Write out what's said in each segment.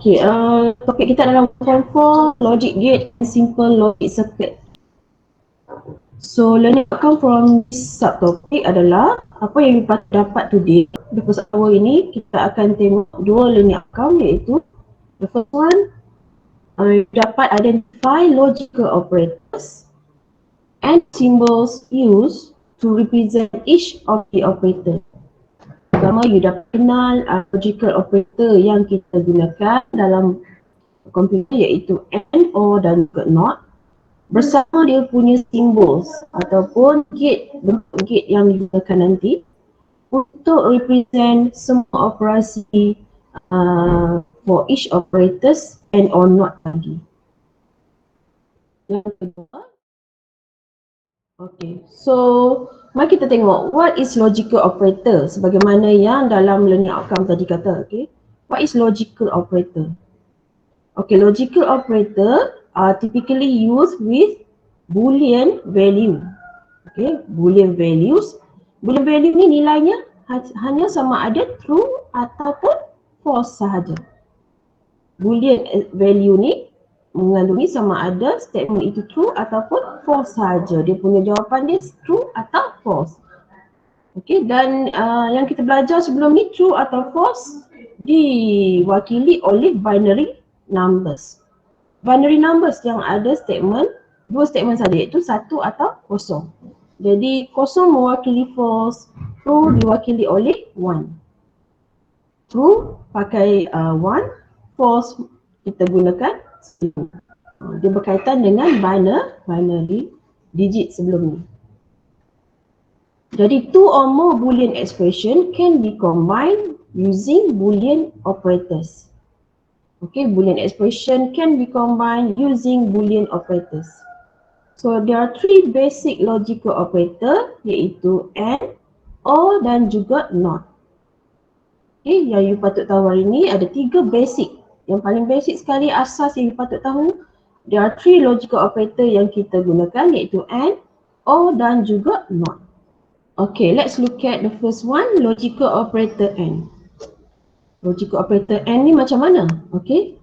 Okay, topik kita dalam form 4, logic gate and simple logic circuit. So, learning outcome from this subtopic adalah apa yang kita dapat today. The first hour ini kita akan tengok dua learning outcome, iaitu the first one, dapat identify logical operators and symbols used to represent each of the operator. Pertama, you dapat kenal logical operator yang kita gunakan dalam komputer, iaitu AND, OR dan juga NOT, bersama dia punya symbols ataupun gate, bentuk gate yang digunakan nanti untuk represent semua operasi for each operators AND or NOT tadi. Yang kedua, okay, so mari kita tengok what is logical operator sebagaimana yang dalam learning outcome tadi kata. Okay, what is logical operator? Okay, logical operator are typically used with Boolean value. Okay, Boolean values. Boolean value ni nilainya hanya sama ada true ataupun false sahaja. Boolean value ni mengandungi sama ada statement itu true ataupun false sahaja. Dia punya jawapan dia true atau false. Okay, dan yang kita belajar sebelum ni, true atau false diwakili oleh binary numbers. Binary numbers yang ada statement, dua statement saja, iaitu satu atau kosong. Jadi kosong mewakili false, true diwakili oleh one. True pakai one, false kita gunakan zero. Dia berkaitan dengan binary digit sebelum ni. Jadi two or more Boolean expression can be combined using Boolean operators. Okay, Boolean expression can be combined using Boolean operators. So there are three basic logical operator, iaitu AND, OR dan juga NOT. Okay, yang you patut tahu hari ni ada tiga basic. Yang paling basic sekali, asas yang you patut tahu, there are three logical operator yang kita gunakan, iaitu AND, OR dan juga NOT. Okay, let's look at the first one, logical operator AND. Logical operator AND ni macam mana? Okay,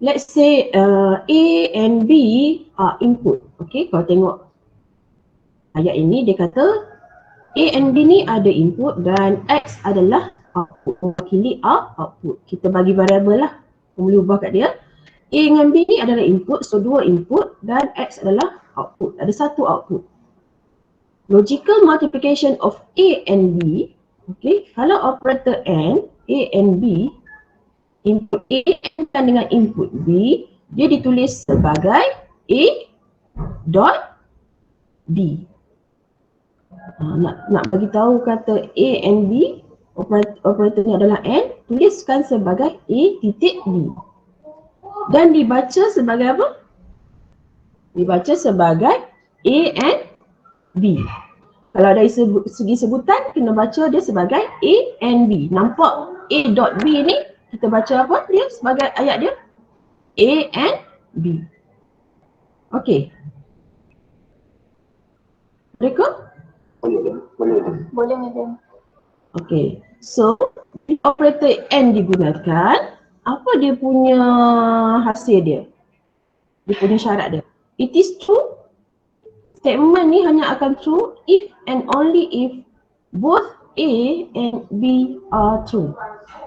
let's say A and B are input. Okay, kalau tengok ayat ini dia kata A and B ni ada input dan X adalah output, mewakili output. Kita bagi variable lah, boleh ubah kat dia. A dengan B ni adalah input, so dua input, dan X adalah output, ada satu output. Logical multiplication of A and B, okay, kalau operator AND, A and B, input A AND dengan input B, dia ditulis sebagai A dot B. Nak bagi tahu kata A and B, operatornya adalah AND, tuliskan sebagai A titik B. Dan dibaca sebagai apa? Dibaca sebagai A and B. Kalau dari segi sebutan, kena baca dia sebagai A and B. Nampak A dot B ni, kita baca apa dia sebagai ayat dia? A and B. Okay. Mereka? Boleh, madam. Okay. So, operator AND digunakan, apa dia punya hasil dia? Dia punya syarat dia. It is true. Statement ni hanya akan true if and only if both A and B are true.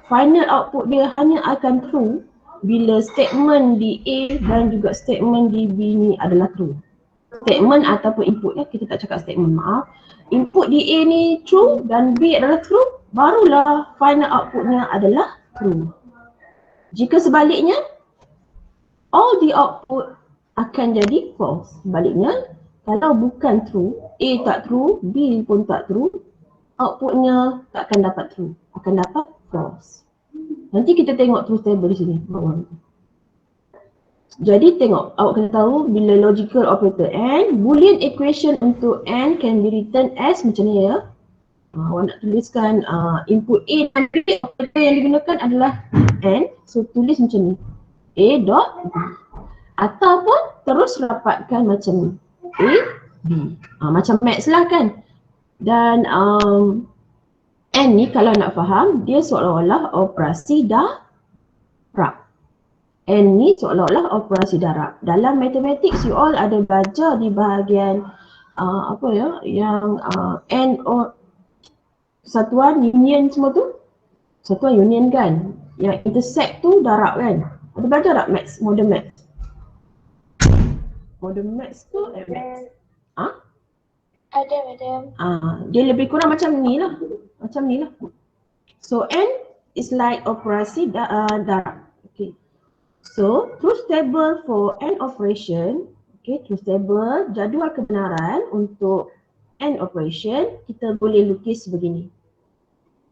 Final output dia hanya akan true bila statement di A dan juga statement di B ni adalah true. Statement ataupun input ya, kita tak cakap statement, maaf. Input di A ni true dan B adalah true, barulah final outputnya adalah true. Jika sebaliknya, all the output akan jadi false. Sebaliknya, kalau bukan true, A tak true, B pun tak true, outputnya tak akan dapat true, akan dapat false. Nanti kita tengok truth table di sini. Jadi tengok, awak kena tahu bila logical operator AND, Boolean equation untuk AND can be written as macam ni ya. Awak nak tuliskan input A dan B, operator yang digunakan adalah AND, so tulis macam ni, A dot B. Ataupun terus rapatkan macam A, B. Macam maths lah kan. Dan N ni kalau nak faham, dia seolah-olah operasi darab. N ni seolah-olah operasi darab. Dalam mathematics you all ada belajar di bahagian yang N satuan union semua tu. Satuan union kan. Yang intersect tu darab kan. Ada belajar tak maths, modern maths? Modern maths tu maths. Ada, madam. Dia lebih kurang macam ni lah. Macam ni lah. So N is like operasi darab. Okay. So truth table for N operation. Okay, truth table, jadual kebenaran untuk N operation, kita boleh lukis begini.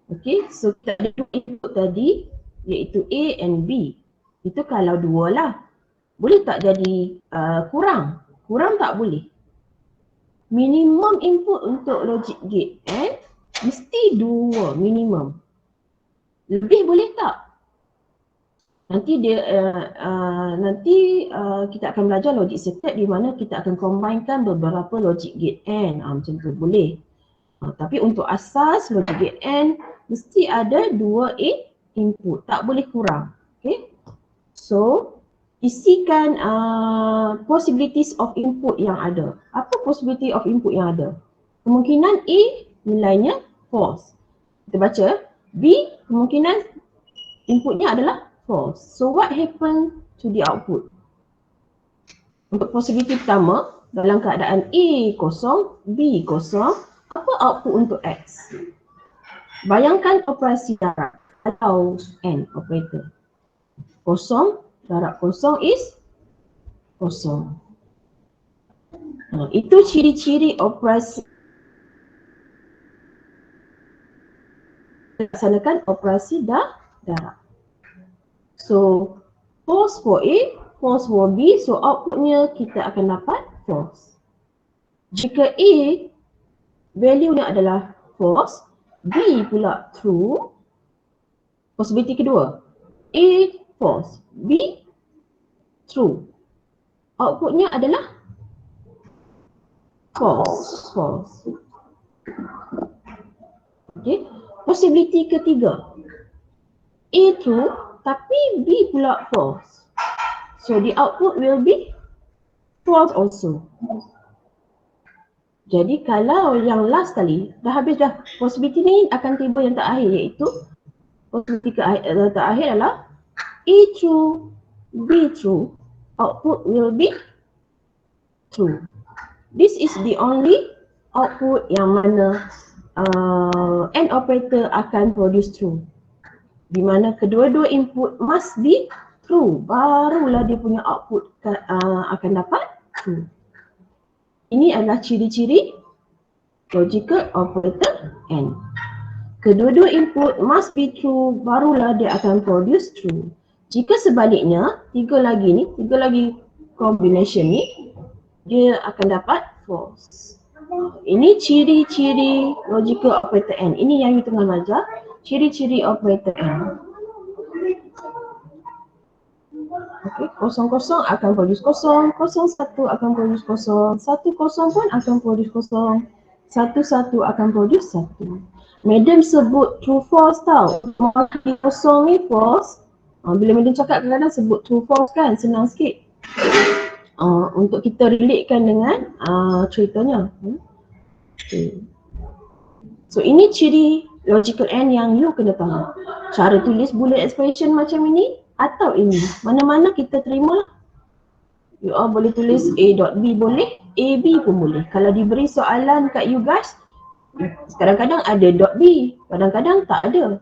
Okay, so kita ada dua input tadi, iaitu A and B. Itu kalau dua lah. Boleh tak jadi kurang? Kurang tak boleh. Minimum input untuk logic gate N mesti dua minimum. Lebih boleh tak? Nanti kita akan belajar logic circuit di mana kita akan combinekan beberapa logic gate N. Macam tu boleh. Tapi untuk asas logic gate N mesti ada dua input, tak boleh kurang. Okay. So isikan possibilities of input yang ada. Apa possibility of input yang ada? Kemungkinan A nilainya false. Kita baca. B kemungkinan inputnya adalah false. So what happen to the output? Untuk possibility pertama, dalam keadaan A kosong, B kosong, apa output untuk X? Bayangkan operasi darab atau N operator. Kosong darab kosong is kosong. Itu ciri-ciri operasi laksanakan operasi darab. So false for A, false for B, so outputnya kita akan dapat false. Jika A value-nya adalah false, B pula true, possibility kedua, A false, B true, outputnya adalah false. Okay. Possibility ketiga, A true tapi B pula false. So the output will be false also. Jadi kalau yang last kali dah habis dah, possibility ni akan tiba yang terakhir, iaitu possibility terakhir adalah A true, B true, output will be true. This is the only output yang mana N operator akan produce true. Di mana kedua-dua input must be true, barulah dia punya output akan dapat true. Ini adalah ciri-ciri logical operator N. Kedua-dua input must be true, barulah dia akan produce true. Jika sebaliknya, tiga lagi combination ni, dia akan dapat false. Ini ciri-ciri logical operator N. Ini yang you tengah belajar, ciri-ciri operator N. Okay, 00 akan produce 0, 01 akan produce 0, 10 pun akan produce 0, 11 akan produce 1. Madam sebut true false tau. Maka kosong ni false. Bila madam cakap kadang-kadang sebut true false kan, senang sikit. Untuk kita relatekan dengan ceritanya. Okay. So ini ciri logical N yang you kena faham. Cara tulis boolean expression macam ini atau ini, mana-mana kita terima. You all boleh tulis A.B boleh, AB pun boleh. Kalau diberi soalan kat you guys, kadang-kadang ada .B, kadang-kadang tak ada.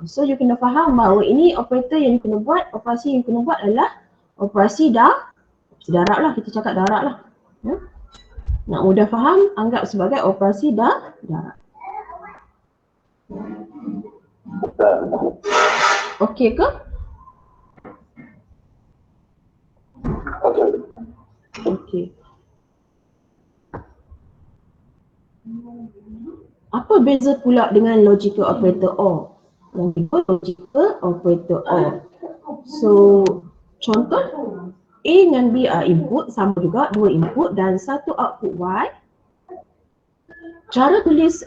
So you kena faham bahawa ini operator yang you kena buat, operasi yang you kena buat adalah operasi darab lah, kita cakap darab lah. Nak mudah faham, anggap sebagai operasi darab. Okey ke? Okey. Apa beza pula dengan logical operator OR? Yang kedua logical operator OR. So contoh, A dengan B input, sama juga dua input dan satu output Y. Cara tulis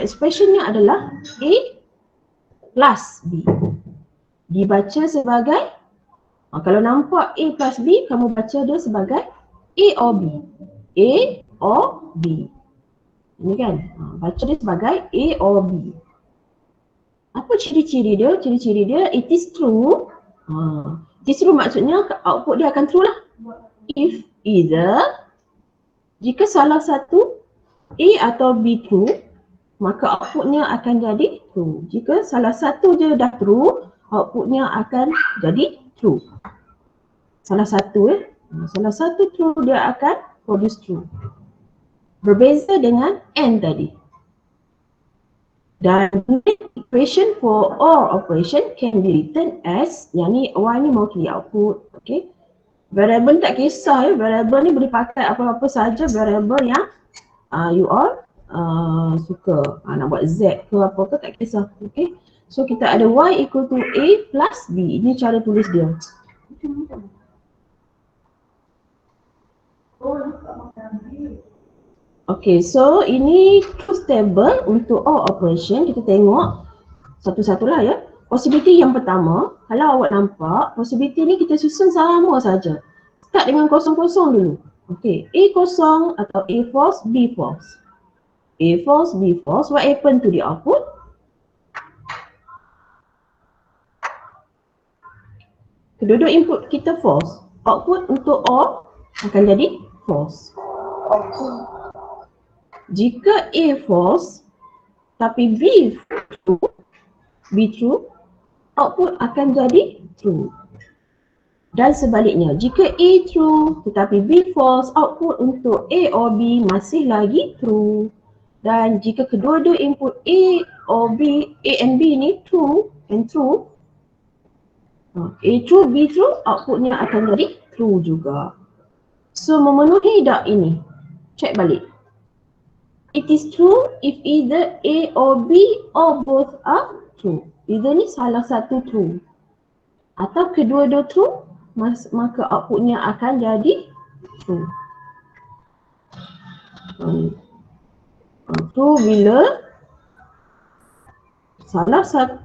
expressionnya adalah A plus B. Dibaca sebagai, kalau nampak A plus B, kamu baca dia sebagai A or B. A or B. Ini kan, baca dia sebagai A or B. Apa ciri-ciri dia? Ciri-ciri dia, it is true. It is true maksudnya output dia akan true lah. If either, jika salah satu A atau B true, maka outputnya akan jadi true. Jika salah satu je dah true, outputnya akan jadi true. Salah satu salah satu true dia akan produce true. Berbeza dengan N tadi. Dan equation for OR operation can be written as, yang ni Y ni mewakili output, okay. Variable tak kisah variable ni boleh pakai apa-apa saja variable yang you all suka. Nak buat Z ke apa ke tak kisah, okay. So kita ada Y equal to A plus B, ini cara tulis dia. Okay, so ini truth table untuk OR operation. Kita tengok satu-satulah ya. Possibility yang pertama, kalau awak nampak, possibility ni kita susun sama saja. Start dengan kosong-kosong dulu. Okay, A kosong atau A false, B false. A false, B false. What happen to the output? Kedua-dua input kita false. Output untuk OR akan jadi false. Jika A false tapi B true, output akan jadi true. Dan sebaliknya, jika A true tetapi B false, output untuk A or B masih lagi true. Dan jika kedua-dua input A or B, A and B ni true and true, A true, B true, outputnya akan jadi true juga. So memenuhi tak ini? Check balik. It is true if either A or B or both are true. Either ni salah satu true atau kedua-dua true, maka outputnya akan jadi true. True bila salah satu,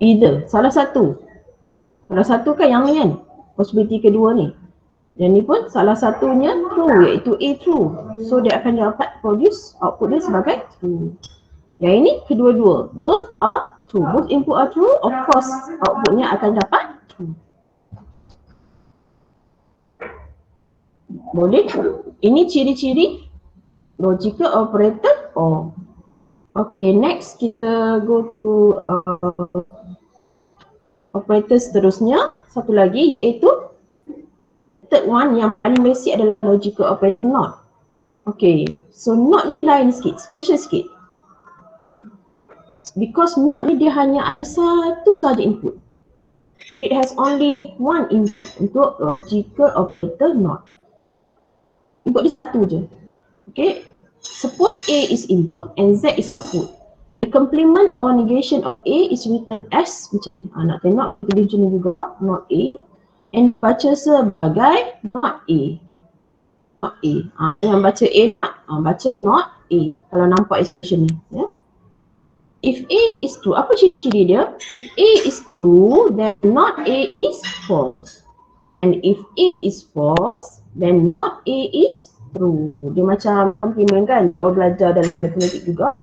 either salah satu kan yang ni kan, possibility kedua ni. Yang ni pun salah satunya true, iaitu A true. So dia akan dapat produce output dia sebagai true. Yang ini kedua-dua, both are true. Both input are true, of course outputnya akan dapat true. Boleh? Ini ciri-ciri logical operator OR. Okay, next kita go to operator seterusnya. Satu lagi iaitu third one yang paling basic adalah logical operator NOT. Okay, so NOT lain sikit, special sikit. Because NOT ni dia hanya ada satu saja input. It has only one input untuk logical operator NOT. Input dia satu je. Okay, suppose A is input and Z is output. The complement or negation of A is written as, macam nak tengok macam ni juga, not A, and baca sebagai not A. Not A. Yang baca A, baca not A. Kalau nampak expression ni. Ya. If A is true, apa ciri dia? A is true, then not A is false. And if A is false, then not A is true. Dia macam komplement kan? Kalau belajar dalam matematik juga.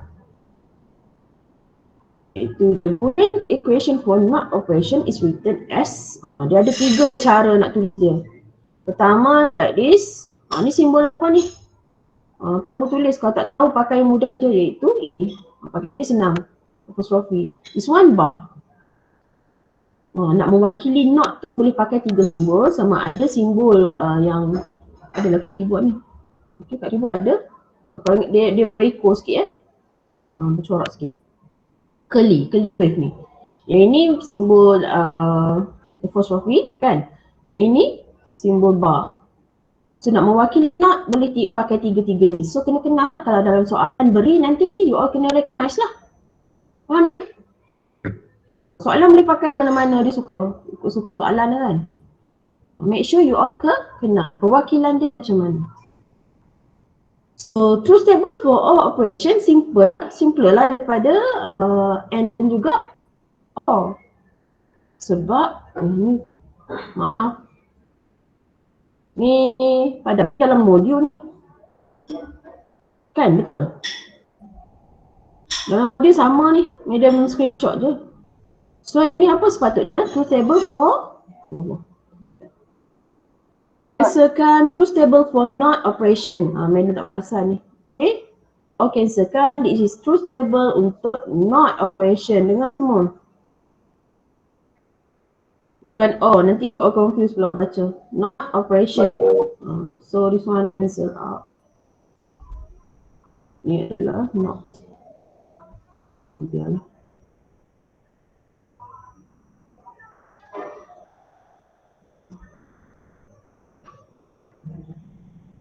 Itu the Boolean equation for NOT operation is written as, dia ada tiga cara nak tulis dia. Pertama, like this. Ni simbol apa ni? Kamu tulis, kalau tak tahu pakai mudah je, iaitu pakai senang. Apostrophe. This one bar. Nak mewakili NOT boleh pakai tiga simbol, sama ada simbol yang adalah keyboard ni. Okay, kat keyboard ada. Kalau ingat dia beriko sikit bercorak sikit. Curly wave ni. Yang ini simbol apostrophe kan. Ini simbol bar. So nak mewakili NOT boleh pakai tiga-tiga ni. So kena kenal kalau dalam soalan beri nanti you all kena recognize lah. Faham? Soalan boleh pakai mana-mana dia suka. Ikut soalan kan. Make sure you all kenal perwakilan dia macam mana. So truth table for all operation simpler lah daripada and juga all. Sebab maaf, ni pada dalam modul kan, betul. Dalam modul sama ni, madam screenshot je. So ni apa sepatutnya? Truth table for cancelkan truth table for not operation. Madam tak pasal ni. Okay? Cancelkan this is truth table untuk not operation. Dengar semua. Kan nanti confused belum baca. Not operation. So this one cancel out. Ni adalah not. Biarlah.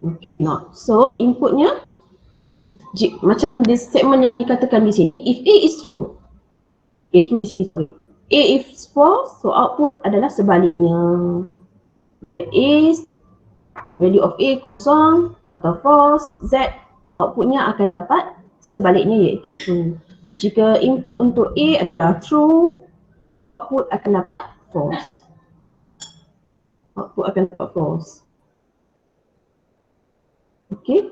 Okay, not. So inputnya macam di statement yang dikatakan di sini. If A is true, A is false, so output adalah sebaliknya. Is value of A kosong atau false, Z outputnya akan dapat sebaliknya iaitu true. Jika input untuk A adalah true, output akan dapat false. Output akan dapat false. Okay.